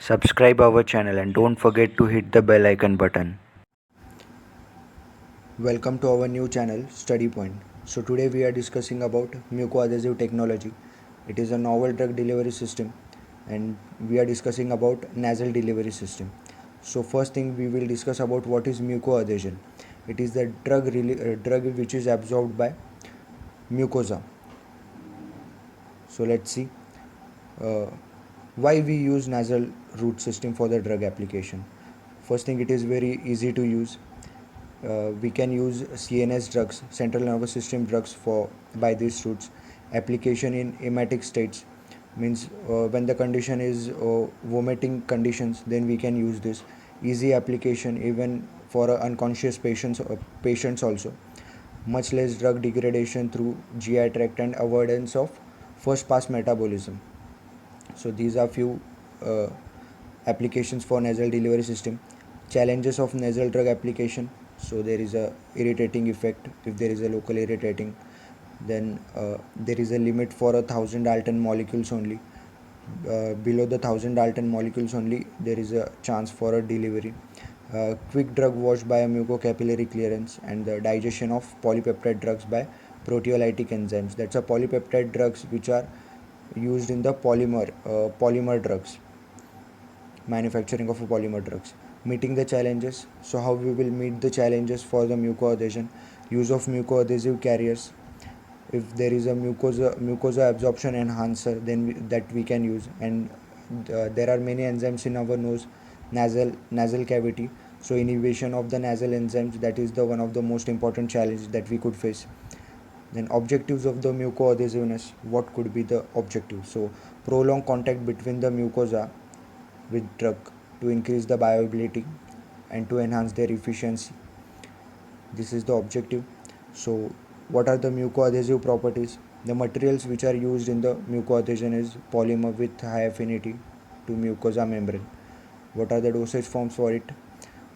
Subscribe our channel and don't forget to hit the bell icon button. Welcome to our new channel Study Point. So today we are discussing about mucoadhesive technology. It is a novel drug delivery system and we are discussing about nasal delivery system. So first thing we will discuss about what is mucoadhesion. It is the drug which is absorbed by mucosa. So let's see uh, why we use nasal route system for the drug application. First thing, it is very easy to use. We can use CNS drugs, central nervous system drugs, for by these routes. Application in emetic states means when the condition is vomiting conditions, then we can use this. Easy application even for unconscious patients also. Much less drug degradation through GI tract and avoidance of first pass metabolism. So these are few uh, applications for nasal delivery system. Challenges of nasal drug application: so there is a irritating effect if there is a local irritating. Then there is a limit for 1,000 Dalton molecules only. Below the 1,000 Dalton molecules only there is a chance for a delivery. Quick drug wash by a mucocapillary clearance, and the digestion of polypeptide drugs by proteolytic enzymes. That's a polypeptide drugs which are used in the polymer drugs, manufacturing of polymer drugs. Meeting the challenges: so how we will meet the challenges for the mucoadhesion? Use of mucoadhesive carriers. If there is a mucosa absorption enhancer, then that we can use. And there are many enzymes in our nasal cavity, so inhibition of the nasal enzymes, that is the one of the most important challenge that we could face. Then objectives of the mucoadhesiveness: what could be the objective? So prolonged contact between the mucosa with drug to increase the bioavailability and to enhance their efficiency. This is the objective. So what are the mucoadhesive properties? The materials which are used in the mucoadhesion is polymer with high affinity to mucosa membrane. What are the dosage forms for it?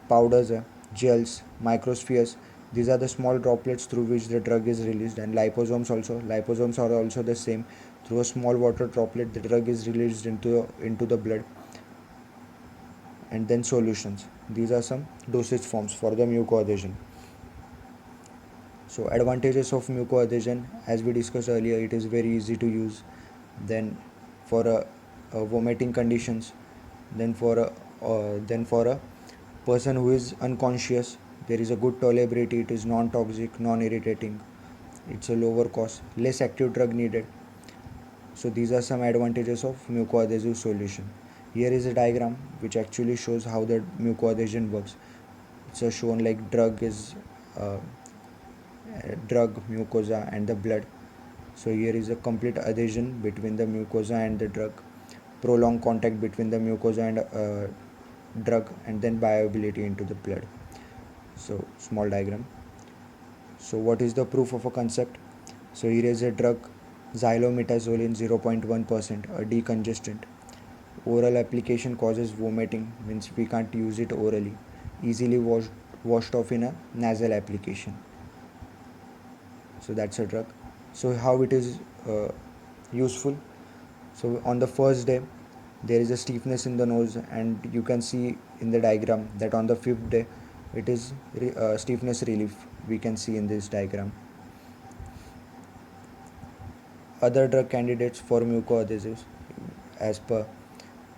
Powders, gels, microspheres. These are the small droplets through which the drug is released. And liposomes also. Liposomes are also the same. Through a small water droplet, the drug is released into the blood. And then solutions. These are some dosage forms for the mucoadhesion. So advantages of mucoadhesion: as we discussed earlier, it is very easy to use. Then for a vomiting conditions, then for a person who is unconscious, there is a good tolerability. It is non-toxic, non-irritating. It's a lower cost, less active drug needed. So these are some advantages of mucoadhesive solution. Here is a diagram which actually shows how the mucoadhesion works. It's shown like uh, drug, mucosa, and the blood. So here is a complete adhesion between the mucosa and the drug, prolonged contact between the mucosa and drug, and then bioavailability into the blood. So small diagram. So what is the proof of a concept? So here is a drug, xylometazoline 0.1%, a decongestant. Oral application causes vomiting, means we can't use it orally. Easily washed off in a nasal application. So that's a drug. So how it is useful? So on the first day there is a stiffness in the nose, and you can see in the diagram that on the fifth day it is stiffness relief, we can see in this diagram. Other drug candidates for mucoadhesives, as per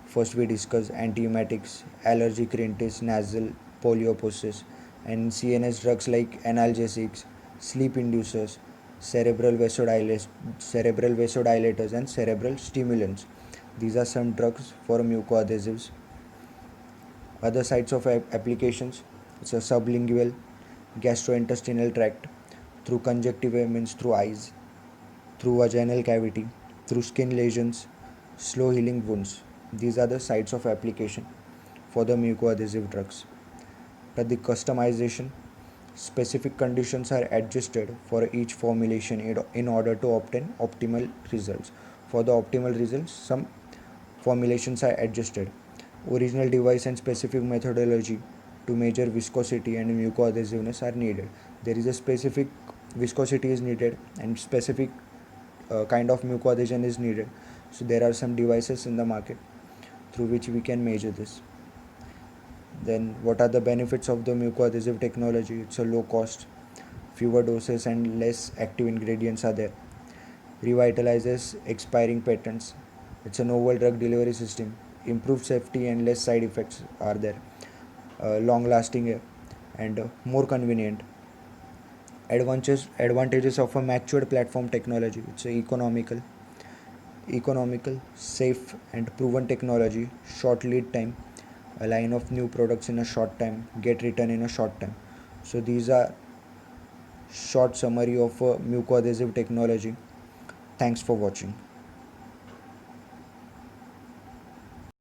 first we discuss antiemetics, allergic rhinitis, nasal polioposis, and CNS drugs like analgesics, sleep inducers, cerebral vasodilators, and cerebral stimulants. These are some drugs for mucoadhesives. Other sites of applications: it's a sublingual, gastrointestinal tract, through conjunctiva, means through eyes, through vaginal cavity, through skin lesions, slow healing wounds. These are the sites of application for the mucoadhesive drugs. But the customization: specific conditions are adjusted for each formulation in order to obtain optimal results. For the optimal results, some formulations are adjusted. Original device and specific methodology to measure viscosity and mucoadhesiveness are needed. There is a specific viscosity is needed and specific kind of mucoadhesion is needed. So there are some devices in the market. through which we can measure this. Then what are the benefits of the mucoadhesive technology? It's a low cost, fewer doses and less active ingredients are there. Revitalizes expiring patents. It's a novel drug delivery system. Improved safety and less side effects are there. Long lasting and more convenient. Advantages of a matured platform technology. It's economical, safe and proven technology. Short lead time, a line of new products in a short time, get return in a short time. So these are short summary of mucoadhesive technology. Thanks for watching.